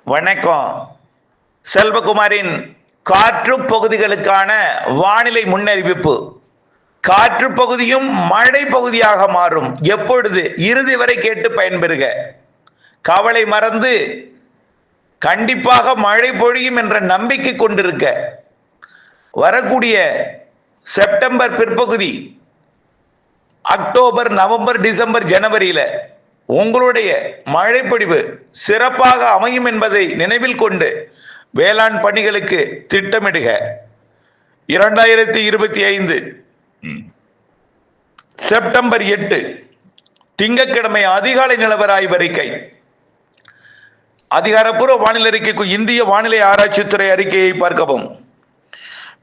வணக்கம். செல்வகுமாரின் காற்று பகுதிகளுக்கான வானிலை முன்னறிவிப்பு. காற்று பகுதியும் மழை பகுதியாக மாறும். எப்பொழுது? இறுதி வரை கேட்டு பயன்பெறுக. கவலை மறந்து கண்டிப்பாக மழை பொழியும் என்ற நம்பிக்கை கொண்டிருக்க. வரக்கூடிய செப்டம்பர் பிற்பகுதி, அக்டோபர், நவம்பர், டிசம்பர், ஜனவரியில உங்களுடைய மழைப்பொழிவு சிறப்பாக அமையும் என்பதை நினைவில் கொண்டு வேளாண் பணிகளுக்கு திட்டமிடுக. 2025 செப்டம்பர் 8 திங்கட்கிழமை அதிகாலை நிலவர ஆய்வறிக்கை. அதிகாரப்பூர்வ வானிலை அறிக்கைக்கு இந்திய வானிலை ஆராய்ச்சித்துறை அறிக்கையை பார்க்கவும்.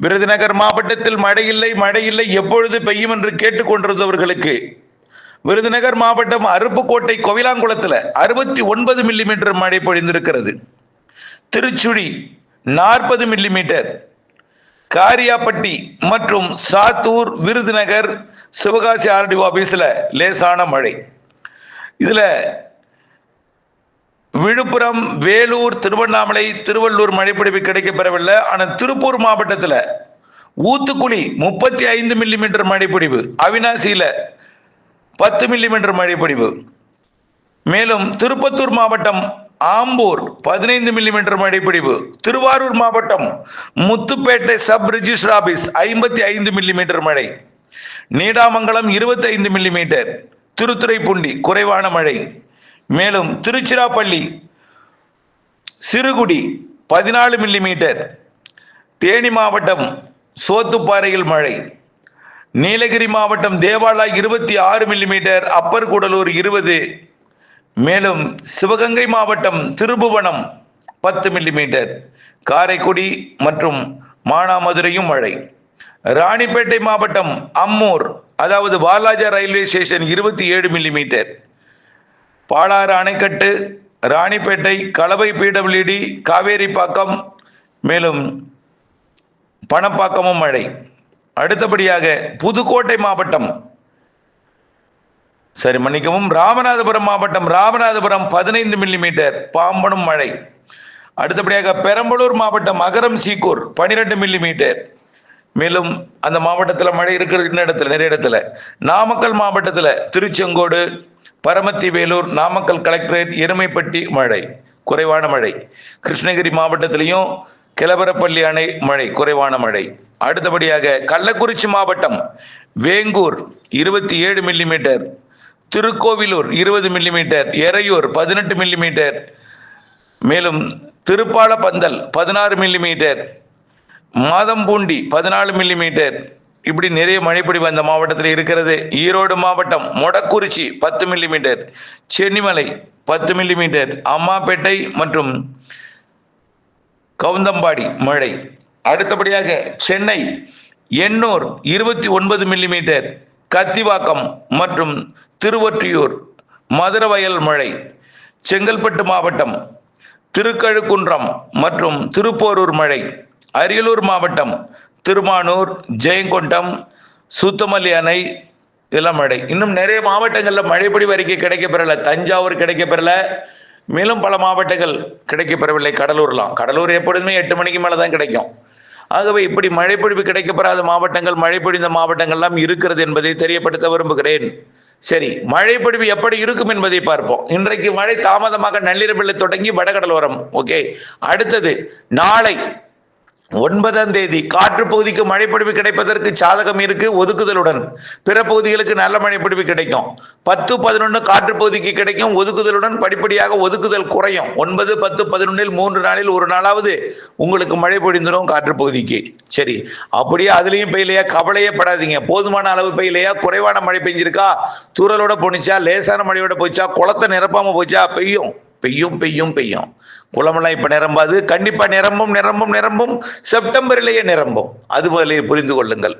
விருதுநகர் மாவட்டத்தில் மழை இல்லை எப்பொழுது பெய்யும் என்று கேட்டுக்கொண்டிருந்தவர்களுக்கு, விருதுநகர் மாவட்டம் அருப்புக்கோட்டை கோவிலாங்குளத்தில் 69 மில்லிமீட்டர் மழை பொழிந்திருக்கிறது. திருச்சுழி 40 மில்லிமீட்டர், காரியாப்பட்டி மற்றும் சாத்தூர், விருதுநகர், சிவகாசி ஆர்டிஓ ஆபீஸ்ல லேசான மழை. இதுல விழுப்புரம், வேலூர், திருவண்ணாமலை, திருவள்ளூர் மழைப்பொழிவு கிடைக்கப்பெறவில்லை. ஆனால் திருப்பூர் மாவட்டத்தில் ஊத்துக்குளி 35 மில்லிமீட்டர் மழைப்பொழிவு, அவினாசியில 10 மில்லிமீட்டர் மழைப்பொழிவு, மேலும் திருப்பத்தூர் மாவட்டம் ஆம்பூர் 15 மில்லிமீட்டர் மழைப்பொழிவு, திருவாரூர் மாவட்டம் Muthupettai sub register office 55 millimetre மழை, நீடாமங்கலம் 25 மில்லிமீட்டர், திருத்துறைப்பூண்டி குறைவான மழை, மேலும் திருச்சிராப்பள்ளி சிறுகுடி 14 மில்லிமீட்டர், தேனி மாவட்டம் சோத்துப்பாறையில் மழை, நீலகிரி மாவட்டம் தேவாலா 26 மில்லிமீட்டர், அப்பர் கூடலூர் 20, மேலும் சிவகங்கை மாவட்டம் திருபுவனம் 10 மில்லிமீட்டர், காரைக்குடி மற்றும் மானாமதுரையும் மழை, ராணிப்பேட்டை மாவட்டம் அம்மூர் அதாவது Walaja railway station 27 millimetre, Palar Anaicut, Ranipet, கலவை பிடபிள்யூடி, காவேரிப்பாக்கம், மேலும் பணப்பாக்கமும் மழை. அடுத்தபடியாக புதுக்கோட்டை மாவட்டம் ராமநாதபுரம் மாவட்டம் 15 மில்லிமீட்டர், பாம்பனும் மழை. அடுத்தபடியாக பெரம்பலூர் மாவட்டம் அகரம் சீக்கூர் 12 மில்லிமீட்டர், மேலும் அந்த மாவட்டத்தில் மழை இருக்கிற நிறைய இடத்துல. நாமக்கல் மாவட்டத்தில் திருச்செங்கோடு, பரமத்தி வேலூர், நாமக்கல் கலெக்டரேட், எருமைப்பட்டி மழை, குறைவான மழை. கிருஷ்ணகிரி மாவட்டத்திலையும் கிளவரப்பள்ளி அணை மழை, குறைவான மழை. அடுத்தபடியாக கள்ளக்குறிச்சி மாவட்டம் Vengur 27 millimetre, Tirukkoilur 20 millimetre, Eraiyur 18 millimetre, மேலும் திருப்பாலப்பந்தல் 16 மில்லிமீட்டர், மாதம்பூண்டி 14 மில்லிமீட்டர். இப்படி நிறைய மழைப்பொழிவு அந்த மாவட்டத்தில் இருக்கிறது. ஈரோடு மாவட்டம் மொடக்குறிச்சி 10 மில்லிமீட்டர், சென்னிமலை 10 மில்லிமீட்டர், அம்மாப்பேட்டை மற்றும் கவுந்தம்பாடி மழை. அடுத்தபடியாக சென்னை எண்ணூர் 29 மில்லிமீட்டர், கத்திவாக்கம் மற்றும் திருவொற்றியூர், மதுரவயல் மழை. செங்கல்பட்டு மாவட்டம் திருக்கழுக்குன்றம் மற்றும் திருப்போரூர் மழை. அரியலூர் மாவட்டம் திருமானூர், ஜெயங்கொண்டம், சுத்தமல்லி அணை, இதெல்லாம் மழை. இன்னும் நிறைய மாவட்டங்களில் மழைப்பொழிவு அறிக்கை கிடைக்கப்பெறல. தஞ்சாவூர் கிடைக்கப்பெறல, மேலும் பல மாவட்டங்கள் கிடைக்கப்பெறவில்லை. கடலூர் எப்பொழுதுமே 8 மணிக்கு மேலே தான் கிடைக்கும். ஆகவே இப்படி மழைப்பொழிவு கிடைக்கப்பெறாத மாவட்டங்கள், மழை பொழிந்த மாவட்டங்கள்லாம் இருக்கிறது என்பதை தெரியப்படுத்த விரும்புகிறேன். சரி, மழைப்பொழிவு எப்படி இருக்கும் என்பதை பார்ப்போம். இன்றைக்கு மழை தாமதமாக நள்ளிரவில் தொடங்கி வடகடலோரம். ஓகே, அடுத்தது நாளை 9ஆம் தேதி காற்று பகுதிக்கு மழைப்பொழிவு கிடைப்பதற்கு சாதகம் இருக்கு, ஒதுக்குதலுடன். பிற பகுதிகளுக்கு நல்ல மழைப்பொழிவு கிடைக்கும். 10, 11 காற்று பகுதிக்கு கிடைக்கும், ஒதுக்குதலுடன். படிப்படியாக ஒதுக்குதல் குறையும். 9, 10, 11 3 நாளில் ஒரு நாளாவது உங்களுக்கு மழை பொழிந்துடும் காற்று பகுதிக்கு. சரி, அப்படியே அதுலயும் பெய்யலையா, கவலையே படாதீங்க. போதுமான அளவு பெய்யலையா, குறைவான மழை பெஞ்சிருக்கா, தூரலோட போனிச்சா, லேசான மழையோட போச்சா, குளத்தை நிரப்பாம போச்சா, பெய்யும். குளமெல்லாம் இப்ப நிரம்பாது, கண்டிப்பா நிரம்பும். செப்டம்பரிலேயே நிரம்பும். அதுபோல புரிந்து கொள்ளுங்கள்.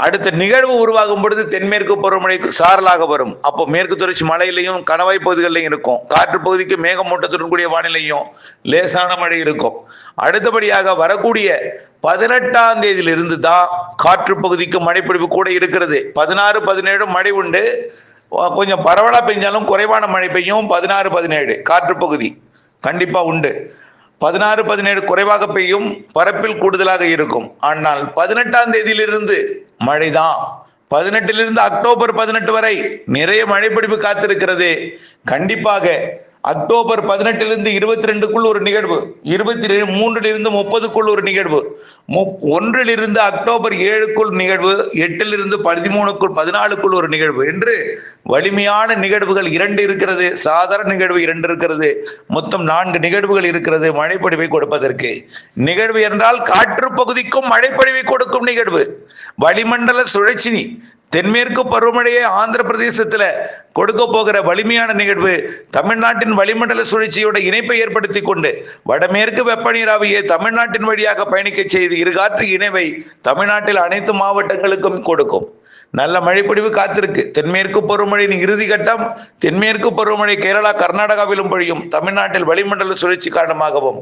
அடுத்த நிகழ்வு உருவாகும் பொழுது தென்மேற்கு பருவமழை சாரலாக வரும். அப்போ மேற்கு தொடர்ச்சி மலையிலையும் கணவாய் பகுதிகளிலையும் இருக்கும். காற்று பகுதிக்கு மேகமூட்டத்துடன் கூடிய வானிலையும் லேசான மழை இருக்கும். அடுத்தபடியாக வரக்கூடிய 18ஆம் தேதியிலிருந்து தான் காற்று பகுதிக்கு மழைப்பொழிவு கூட இருக்கிறது. 16, 17 மழை உண்டு. கொஞ்சம் பரவலா பெஞ்சாலும் குறைவான மழை பெய்யும். 16, 17 காற்று பகுதி கண்டிப்பா உண்டு. 16, 17 குறைவாக பெய்யும், பரப்பில் கூடுதலாக இருக்கும். ஆனால் 18ஆம் தேதியிலிருந்து மழைதான். 18லிருந்து அக்டோபர் 18 வரை நிறைய மழைப்பிடிப்பு காத்திருக்கிறது. கண்டிப்பாக அக்டோபர் 18லிருந்து 22க்குள் ஒரு நிகழ்வு, 23லிருந்து 30க்குள் ஒரு நிகழ்வு, 1லிருந்து அக்டோபர் 7க்குள் நிகழ்வு, 8லிருந்து 13க்குள் 14க்குள் ஒரு நிகழ்வு என்று வலிமையான நிகழ்வுகள் 2 இருக்கிறது. சாதாரண நிகழ்வு 2 இருக்கிறது. மொத்தம் 4 நிகழ்வுகள் இருக்கிறது மழைப்பொழிவை கொடுப்பதற்கு. நிகழ்வு என்றால் காற்று பகுதிக்கும் மழைப்பொழிவை கொடுக்கும் நிகழ்வு. வளிமண்டல சுழற்சி தென்மேற்கு பருவமழையை ஆந்திர பிரதேசத்துல கொடுக்க போகிற வலிமையான நிகழ்வு. தமிழ்நாட்டின் வளிமண்டல சுழற்சியோட இணைப்பை ஏற்படுத்தி கொண்டு வடமேற்கு வெப்பநீராவியை தமிழ்நாட்டின் வழியாக பயணிக்க செய்து இருகாற்று இணைவை தமிழ்நாட்டில் அனைத்து மாவட்டங்களுக்கும் கொடுக்கும். நல்ல மழைப்பொழிவு காத்திருக்கு. தென்மேற்கு பருவமழையின் இறுதி கட்டம். தென்மேற்கு பருவமழை கேரளா கர்நாடகாவிலும் பொழியும். தமிழ்நாட்டில் வளிமண்டல சுழற்சி காரணமாகவும்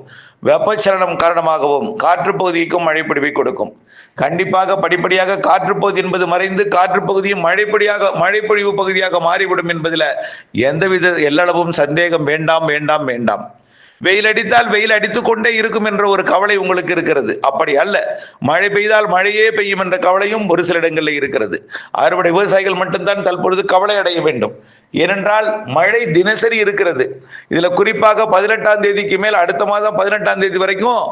வெப்பச்சலனம் காரணமாகவும் காற்று பகுதிக்கும் மழைப்பொழிவை கொடுக்கும். கண்டிப்பாக படிப்படியாக காற்று பகுதி என்பது மறைந்து காற்று பகுதியும் மழைப்பொழிவு பகுதியாக மாறிவிடும் என்பதில் எந்தவித எல்லளவும் சந்தேகம் வேண்டாம் வேண்டாம் வேண்டாம். வெயில் அடித்தால் வெயில் அடித்துக் கொண்டே இருக்கும் என்ற ஒரு கவலை உங்களுக்கு இருக்கிறது. அப்படி அல்ல. மழை பெய்தால் மழையே பெய்யும் என்ற கவலையும் ஒரு சில இடங்களில் இருக்கிறது. அறுவடை விவசாயிகள் மட்டும்தான் தற்பொழுது கவலை அடைய வேண்டும். ஏனென்றால் மழை தினசரி இருக்கிறது. இதுல குறிப்பாக 18ஆம் தேதிக்கு மேல் அடுத்த மாதம் 18ஆம் தேதி வரைக்கும்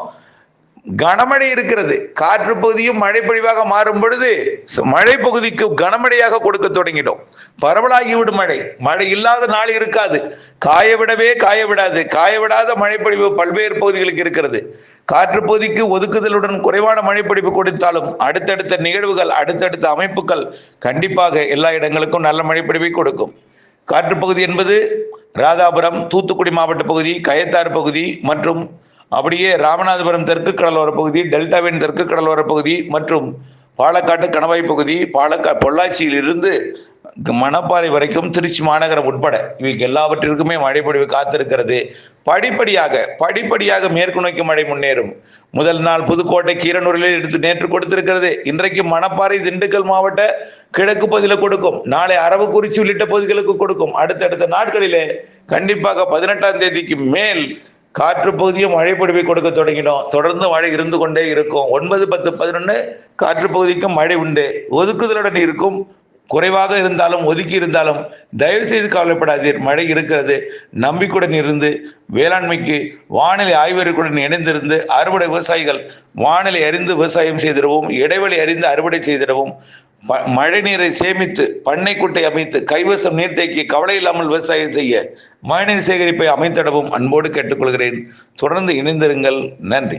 கனமழை இருக்கிறது. காற்று பகுதியும் மழை பொழிவாக மாறும் பொழுது மழை பகுதிக்கு கனமழையாக கொடுக்க தொடங்கிடும். பரவலாகிவிடும் மழை. மழை இல்லாத நாள் இருக்காது. காயவிடவே காயவிடாது. காயவிடாத மழைப்பொழிவு பல்வேறு பகுதிகளுக்கு இருக்கிறது. காற்று பகுதிக்கு ஒதுக்குதலுடன் குறைவான மழைப்பொழிவு கொடுத்தாலும் அடுத்தடுத்த நிகழ்வுகள், அடுத்தடுத்த அமைப்புகள் கண்டிப்பாக எல்லா இடங்களுக்கும் நல்ல மழைப்பொழிவை கொடுக்கும். காற்று பகுதி என்பது ராதாபுரம், தூத்துக்குடி மாவட்ட பகுதி, கயத்தாறு பகுதி மற்றும் அப்படியே ராமநாதபுரம் தெற்கு கடலோர பகுதி, டெல்டாவின் தெற்கு கடலோர பகுதி மற்றும் பாலக்காட்டு கணவாய் பகுதி, பொள்ளாச்சியில் இருந்து மணப்பாறை வரைக்கும் திருச்சி மாநகரம் உட்பட இவைக்கு எல்லாவற்றிற்குமே மழைப்பொழிவு காத்திருக்கிறது. படிப்படியாக மேற்கு நோக்கி மழை முன்னேறும். முதல் நாள் புதுக்கோட்டை கீரனூரில் எடுத்து நேற்று கொடுத்திருக்கிறது. இன்றைக்கு மணப்பாறை, திண்டுக்கல் மாவட்ட கிழக்கு பகுதியில் கொடுக்கும். நாளை அரவக்குறிச்சி உள்ளிட்ட பகுதிகளுக்கு கொடுக்கும். அடுத்தடுத்த நாட்களிலே கண்டிப்பாக 18ஆம் தேதிக்கு மேல் காற்று பகுதியும் மழைப்பொழிவை கொடுக்க தொடங்கினோம். தொடர்ந்து மழை இருந்து கொண்டே இருக்கும். 9, 10, 11 காற்று பகுதிக்கும் மழை உண்டு. ஒதுக்குதலுடன் இருக்கும். குறைவாக இருந்தாலும் ஒதுக்கி இருந்தாலும் தயவு செய்து கவலைப்படாதீர். மழை இருக்கிறது. நம்பிக்கையுடன் இருந்து வேளாண்மைக்கு வானிலை ஆய்வறிக்கையுடன் இணைந்திருந்து அறுவடை விவசாயிகள் வானிலை அறிந்து விவசாயம் செய்திடவும், இடைவெளி அறிந்து அறுவடை செய்திடவும், மழை நீரை சேமித்து பண்ணை குட்டை அமைத்து கைவசம் நீர்த்தேக்கி கவலை இல்லாமல் விவசாயம் செய்ய மழைநீர் சேகரிப்பை அமைத்திடவும் அன்போடு கேட்டுக்கொள்கிறேன். தொடர்ந்து இணைந்திருங்கள். நன்றி.